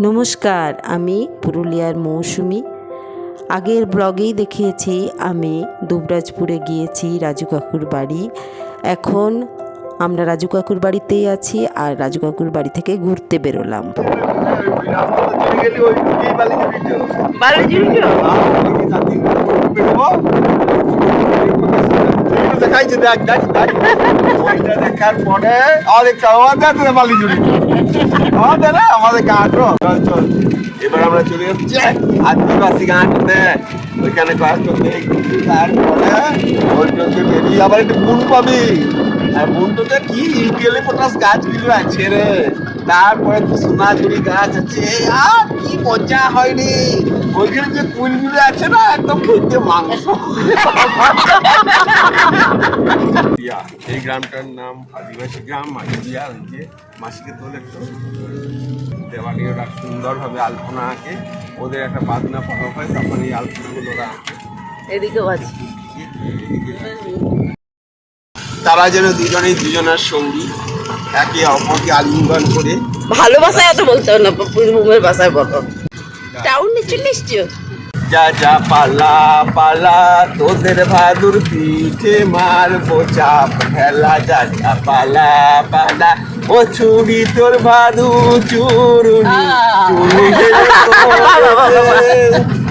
নমস্কার, আমি পুরুলিয়ার মৌসুমি। আগের ব্লগেই দেখিয়েছি আমি দুবরাজপুরে গিয়েছি রাজু কাকুর বাড়ি। এখন আমরা রাজু কাকুর বাড়িতেই আছি আর রাজু কাকুর বাড়ি থেকে ঘুরতে বেরোলাম। দেখার পরে আমাদের গান চল এবার আমরা চলে যাচ্ছি আদিবাসী গানটাতে, ওইখানে ক্লাস করতে। তারপরে ওই বেরিয়ে আবার একটু বুন পাবি, আর বুনটাতে কি ইউক্যালিপটাস গাছগুলো আছে রে, তারপরে তো সোনাঝুরি গাছ আছে। আর কি মজা হয়নি, ওইখানে যে কুলগুলো আছে না, একদম খেতে মাংস। এই গ্রামটার নাম আদিবাসী গ্রাম মাঝিয়া। ওই যে মাসিকে তোলে তো দেওয়ানি, ওরা সুন্দরভাবে আলপনা আঁকে, ওদের একটা বাজনা পাওয়া হয়, তখন এই আলপনাগুলো ওরা আঁকে। এদিকেও আছে। তারা যেন দুজনেই দুজনের সঙ্গী, একে অপরকে আলিঙ্গন করে। ভালোবাসায় এত বলতে হবে না, বীরভূমের ভাষায় বলো। টাউনে চলে এসছো? যা যা পালা পালা, তোদের ভাদুর পিঠে মারবো চাপ খেলা। যা যা পালা পালা, ও ছুরি তোর ভাদু চুরুনি চুরি।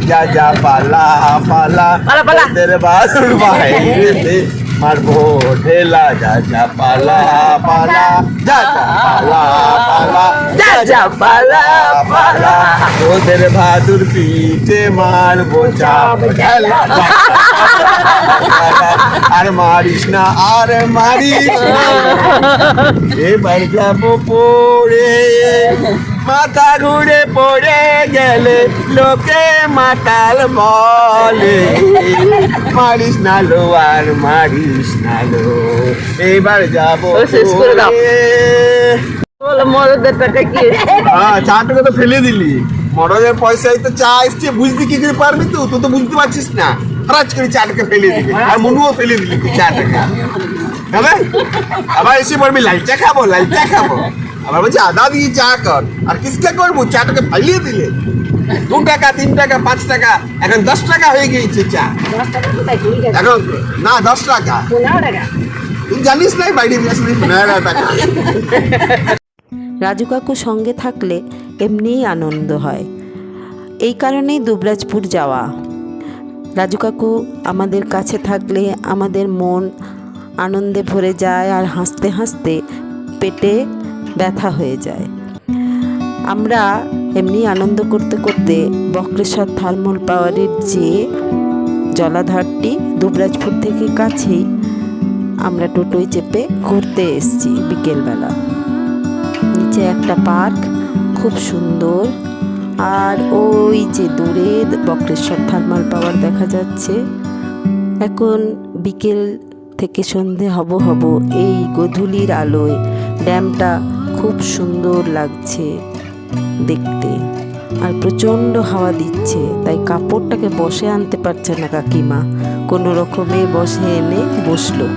যা যা পালা পালা, তোদের ভাদুর বাইরে মারবো ঢেলা। যা যা পালা পালা, যা যা পালা পালা, যা যা পালা পালা, তোদের ভাদুর পিঠে মারবো চাপ ঢেলা। আর মারিস না, আর মারিস না, এবার যাবো পড়ে, মাথা ঘুরে পড়ে গেলে লোকে মাতাল বলে। মারিস না লো, আর মারিস না লো, এবার যাবো মরদের টাকা কি? হ্যাঁ, 4 টাকা তো ফেলে দিলি। মরদের পয়সায় তো চা এসছে, বুঝতে কি করে পারবি? তুই তো বুঝতে পারছিস না। খরচ করে 4 টাকা ফেলে দিলি, আর মনুও ফেলে দিলি 4 টাকা। হ্যাঁ, আবার এসে বলবি লাল চা খাবো, লাল চা খাবো। আবার বলছি আদা দিয়ে চা কর, আর কিসকে করবো? 4 টাকা ফাইলিয়ে দিলে। 2 টাকা, 3 টাকা, 5 টাকা, এখন 10 টাকা হয়ে গিয়েছে চা। এখন না 10 টাকা, তুই জানিস না বাইরে দিয়ে আসলে 15 টাকা। রাজু কাকু সঙ্গে থাকলে এমনিই আনন্দ হয়, এই কারণেই দুবরাজপুর যাওয়া। রাজু কাকু আমাদের কাছে থাকলে আমাদের মন আনন্দে ভরে যায়, আর হাসতে হাসতে পেটে ব্যথা হয়ে যায়। আমরা এমনি আনন্দ করতে করতে বক্রেশ্বর থার্মাল পাওয়ারের যে জলাধারটি দুবরাজপুর থেকে কাছেই, আমরা টোটোয় চেপে ঘুরতে এসেছি বিকেলবেলা। নিচে একটা পার্ক, খুব সুন্দর। আর ওই যে দূরে বক্রেশ্বর থার্মাল পাওয়ার দেখা যাচ্ছে। এখন বিকেল থেকে সন্ধে হব এই গোধূলির আলোয় ড্যামটা খুব সুন্দর লাগছে দেখতে, আর প্রচণ্ড হাওয়া দিচ্ছে, তাই কাপড়টাকে বসে আনতে পারছে না কাকিমা, কোনো রকমে বসে এনে বসলো।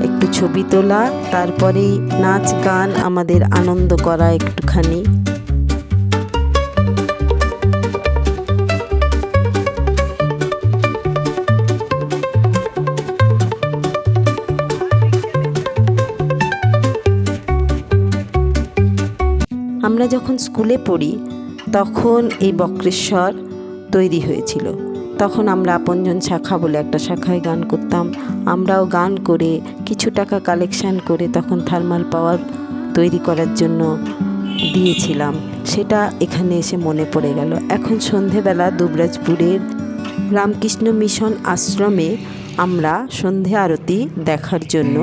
একটু ছবি তোলা, তারপরেই নাচ গান, আমাদের আনন্দ করা একটুখানি। আমরা যখন স্কুলে পড়ি তখন এই বক্রেশ্বর তৈরি হয়েছিল। তখন আমরা আপনজন শাখা বলে একটা শাখায় গান করতাম। আমরাও গান করে কিছু টাকা কালেকশান করে তখন থার্মাল পাওয়ার তৈরি করার জন্য দিয়েছিলাম। সেটা এখানে এসে মনে পড়ে গেল। এখন সন্ধেবেলা দুবরাজপুরের রামকৃষ্ণ মিশন আশ্রমে আমরা সন্ধে আরতি দেখার জন্য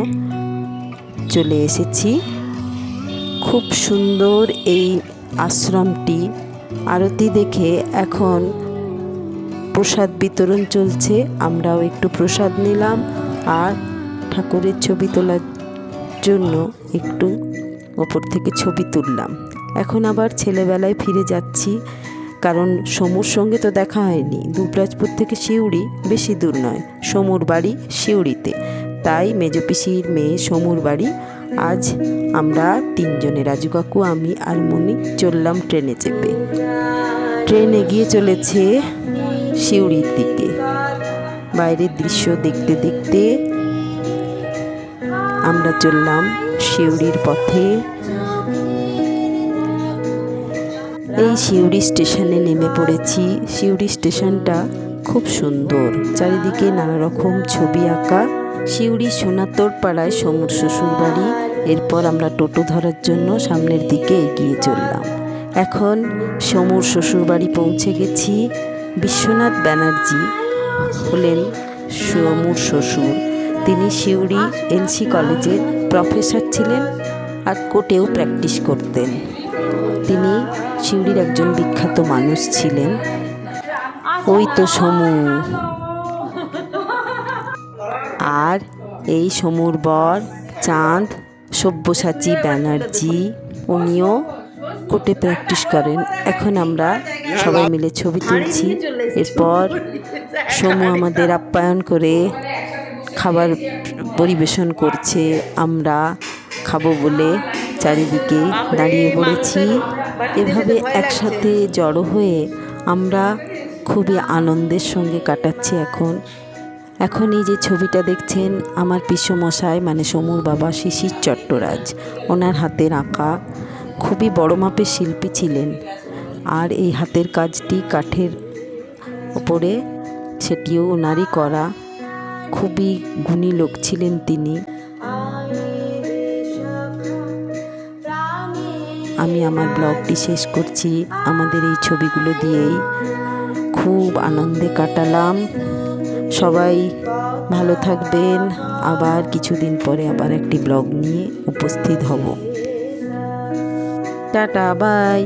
চলে এসেছি। খুব সুন্দর এই আশ্রমটি। আরতি দেখে এখন প্রসাদ বিতরণ চলছে, আমরাও একটু প্রসাদ নিলাম, আর ঠাকুরের ছবি তোলার জন্য একটু ওপর থেকে ছবি তুললাম। এখন আবার ছেলেবেলায় ফিরে যাচ্ছি, কারণ সমুর সঙ্গে তো দেখা হয়নি। দুবরাজপুর থেকে সিউড়ি বেশি দূর নয়, সমুর বাড়ি সিউড়িতে, তাই মেজ পিসির মেয়ে সমুর বাড়ি আজ আমরা তিনজনে, রাজু কাকু, আমি আর মনি চললাম ট্রেনে চেপে। ট্রেন এগিয়ে চলেছে সিউড়ির দিকে। বাইরের দৃশ্য দেখতে দেখতে আমরা চললাম সিউড়ির পথে। এই সিউড়ি স্টেশনে নেমে পড়েছি। সিউড়ি স্টেশনটা খুব সুন্দর, চারিদিকে নানা রকম ছবি আঁকা। সিউড়ি সোনাতোর পাড়ায় সমুর শ্বশুর বাড়ি। এরপর আমরা টোটো ধরার জন্য সামনের দিকে এগিয়ে চললাম। এখন সমুর শ্বশুর বাড়ি পৌঁছে গেছি। বিশ্বনাথ ব্যানার্জি হলেন সমুর শ্বশুর। তিনি সিউড়ি এলসি কলেজের প্রফেসর ছিলেন আর কোর্টেও প্র্যাকটিস করতেন। তিনি সিউড়ির একজন বিখ্যাত মানুষ ছিলেন। ওই তো সমু, আর এই সমুর বর চাঁদ, সব্যসাচী ব্যানার্জি, উনিও কোর্টে প্র্যাকটিস করেন। এখন আমরা সবাই মিলে ছবি তুলছি। এরপর সমু আমাদের আপ্যায়ন করে খাবার পরিবেশন করছে। আমরা খাবো বলে চারিদিকে দাঁড়িয়ে পড়েছি। এভাবে একসাথে জড়ো হয়ে আমরা খুবই আনন্দের সঙ্গে কাটাচ্ছি। এখন এই যে ছবিটা দেখছেন, আমার পিসমশাই মানে সমুর বাবা শিশির চট্টরাজ, ওনার হাতের আঁকা। খুবই বড় মাপের শিল্পী ছিলেন। আর এই হাতের কাজটি কাঠের ওপরে, সেটিও ওনারই করা। খুবই গুণী লোক ছিলেন তিনি। আমি আমার ব্লগটি শেষ করছি আমাদের এই ছবিগুলো দিয়েই। খুব আনন্দে কাটালাম। সবাই ভালো থাকবেন। আবার কিছুদিন পরে আবার একটি ব্লগ নিয়ে উপস্থিত হব। Tata, by.